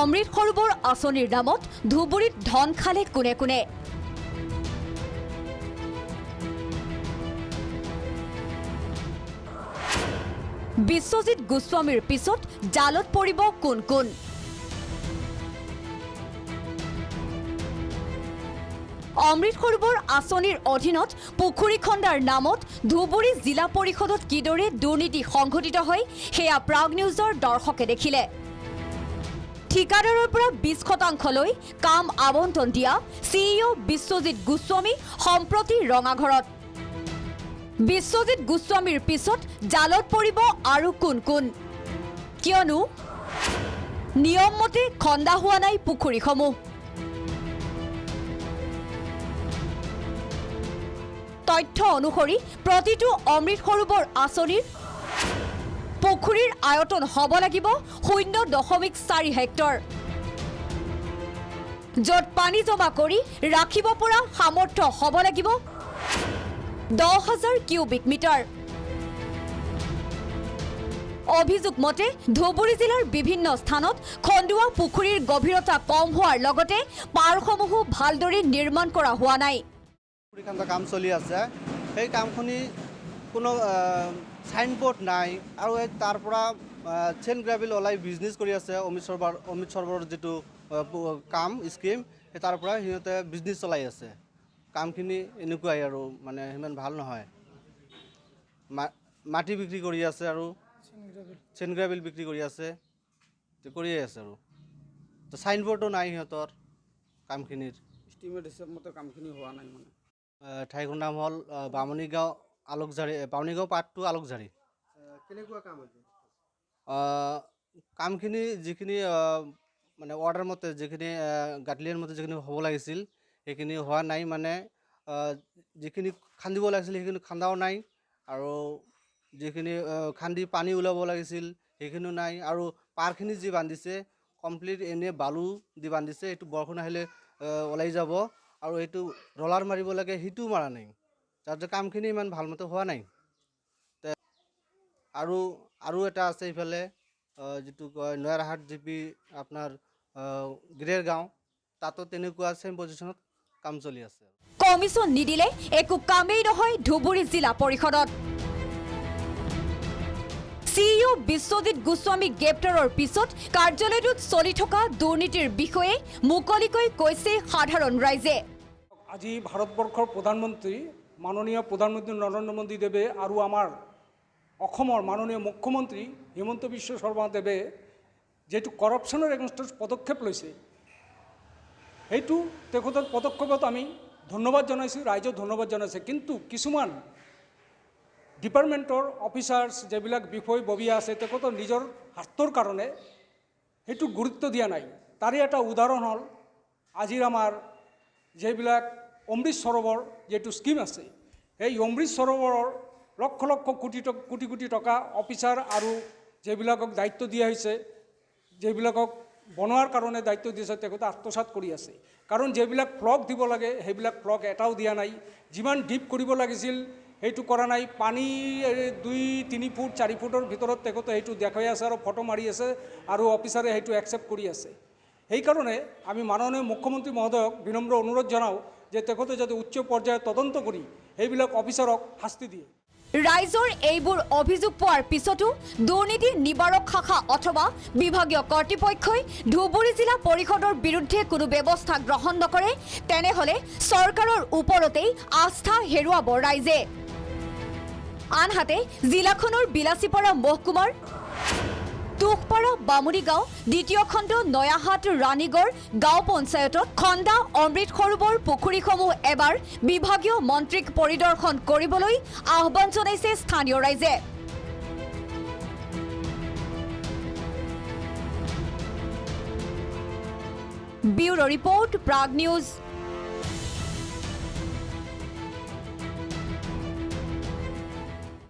অমৃত সৰোবৰ আঁচনিৰ নামত ধুবুৰীত ধন খালে কোনে কোনে। বিশ্বজিৎ গোস্বামীৰ পিছত জালত পৰিব কোন কোন। অমৃত সৰোবৰ আঁচনিৰ অধীনত পুখুৰী খন্দাৰ নামত ধুবুৰী জিলা পৰিষদত কিদৰে দুৰ্নীতি সংঘটিত হয় সেয়া প্ৰাগ নিউজৰ দৰ্শকে দেখিলে। ঠিকাদাৰৰ পৰা 20% কাম আবণ্টন দিয়া CEO বিশ্বজিৎ গোস্বামী সম্প্ৰতি ৰঙাঘৰত। বিশ্বজিৎ গোস্বামীৰ পিছত জালত পৰিব আৰু কোন কোন, কিয়নো নিয়ম মতে খন্দা হোৱা নাই পুখুৰীসমূহ। তথ্য অনুসৰি প্ৰতিটো অমৃত সৰোবৰ আঁচনিৰ পুখুৰীৰ আয়তন হ'ব লাগিব 0.4 হেক্টৰ, য'ত পানী জমা কৰি ৰাখিব পৰা সামৰ্থ্য হ'ব লাগিব 10,000 কিউবিক মিটাৰ। অভিযোগ মতে ধুবুৰী জিলাৰ বিভিন্ন স্থানত খন্দুৱা পুখুৰীৰ গভীৰতা কম হোৱাৰ লগতে পাৰসমূহো ভালদৰে নিৰ্মাণ কৰা হোৱা নাই। কাম চলি আছে, সেই কামখিনি কোনো সাইনবোৰ্ড নাই আৰু তাৰ পৰা চেইন গ্ৰেভেল ওলাই বিজনেছ কৰি আছে। অমৃত সৰোবৰৰ যিটো কাম স্কিম সেই তাৰ পৰা সিহঁতে বিজনেছ চলাই আছে। কামখিনি এনেকুৱাই আৰু মানে সিমান ভাল নহয়। মাটি বিক্ৰী কৰি আছে আৰু চেইন গ্ৰেভেল বিক্ৰী কৰি আছে, কৰিয়ে আছে আৰু সাইনবোৰ্ডো নাই সিহঁতৰ কামখিনিৰ। এষ্টিমেট হিচাপ মতে কামখিনি হোৱা নাই মানে। ঠাইখনৰ নাম হ'ল বামুণীগাঁও আলোকঝাৰী, বামুণীগাঁও পাৰ্ট 2 আলোকঝাৰী। কেনেকুৱা কাম হৈছে? কামখিনি যিখিনি মানে অৰ্ডাৰ মতে যিখিনি গাঁথলিৰ মতে যিখিনি হ'ব লাগিছিল সেইখিনি হোৱা নাই। মানে যিখিনি খান্দিব লাগিছিল সেইখিনি খান্দাও নাই, আৰু যিখিনি খান্দি পানী ওলাব লাগিছিল সেইখিনিও নাই, আৰু পাৰখিনি যি বান্ধিছে কমপ্লিট এনে বালু দি বান্ধিছে। এইটো বৰষুণ আহিলে ওলাই যাব, আৰু এইটো ৰলাৰ মাৰিব লাগে সেইটোও মাৰা নাই, যাৰ কামখিনি ইমান ভালমতে হোৱা নাই। আৰু এটা আছে এইফালে যিটো কয় নয়াৰহাট জিপি আপোনাৰ গিৰেৰ গাঁও, তাতো তেনেকুৱা চেম পজিশ্যনত কাম চলি আছে। কমিশ্যন নিদিলে একো কামেই নহয় ধুবুৰী জিলা পৰিষদত। CEO বিশ্বজিৎ গোস্বামী গ্ৰেপ্তাৰৰ পিছত কাৰ্যালয়টোত চলি থকা দুৰ্নীতিৰ বিষয়ে মুকলিকৈ কৈছে সাধাৰণ ৰাইজে। আজি ভাৰতবৰ্ষৰ প্ৰধানমন্ত্ৰী মাননীয় প্ৰধানমন্ত্ৰী নৰেন্দ্ৰ মোদী দেৱে আৰু আমাৰ অসমৰ মাননীয় মুখ্যমন্ত্ৰী হিমন্ত বিশ্ব শৰ্মা দেৱে যিটো কৰাপশ্যনৰ এগেইনষ্টত পদক্ষেপ লৈছে, সেইটো তেখেতৰ পদক্ষেপত আমি ধন্যবাদ জনাইছোঁ, ৰাইজক ধন্যবাদ জনাইছে। কিন্তু কিছুমান ডিপাৰ্টমেণ্টৰ অফিচাৰ্ছ যিবিলাক বিষয়ববীয়া আছে তেখেতৰ নিজৰ স্বাৰ্থৰ কাৰণে সেইটো গুৰুত্ব দিয়া নাই। তাৰে এটা উদাহৰণ হ'ল আজিৰ আমাৰ যিবিলাক অমৃত সৰোবৰ যিটো স্কিম আছে, সেই অমৃত সৰোবৰৰ লক্ষ লক্ষ কোটি কোটি টকা অফিচাৰ আৰু যিবিলাকক দায়িত্ব দিয়া হৈছে, যিবিলাকক বনোৱাৰ কাৰণে দায়িত্ব দিছে, তেখেতে আত্মসাৎ কৰি আছে। কাৰণ যিবিলাক ফ্লগ দিব লাগে সেইবিলাক ফ্লগ এটাও দিয়া নাই। যিমান ডিপ কৰিব লাগিছিল সেইটো কৰা নাই। পানী 2-3 ফুট 4 ফুটৰ ভিতৰত তেখেতে সেইটো দেখাই আছে আৰু ফটো মাৰি আছে, আৰু অফিচাৰে সেইটো একচেপ্ট কৰি আছে। সেইকাৰণে আমি মাননীয় মুখ্যমন্ত্ৰী মহোদয়ক বিনম্ৰ অনুৰোধ জনাওঁ যে তেখেতে যাতে উচ্চ পৰ্যায়ত তদন্ত কৰি সেইবিলাক অফিচাৰক শাস্তি দিয়ে। ৰাইজৰ এইবোৰ অভিযোগ পোৱাৰ পিছতো দুৰ্নীতি নিবাৰক শাখা অথবা বিভাগীয় কৰ্তৃপক্ষই ধুবুৰী জিলা পৰিষদৰ বিৰুদ্ধে কোনো ব্যৱস্থা গ্ৰহণ নকৰে, তেনেহলে চৰকাৰৰ ওপৰতেই আস্থা হেৰুৱাব ৰাইজে। আনহাতে জিলাখনৰ বিলাসীপাৰা মহকুমাৰ তুখপাৰা বামুণীগাঁও 2য় খণ্ড নয়াহাট ৰাণীগড় গাঁও পঞ্চায়তত খন্দা অমৃত সৰোবৰ পুখুৰীসমূহ এবাৰ বিভাগীয় মন্ত্ৰীক পৰিদৰ্শন কৰিবলৈ আহ্বান জনাইছে স্থানীয় ৰাইজে। Bureau report Prag news.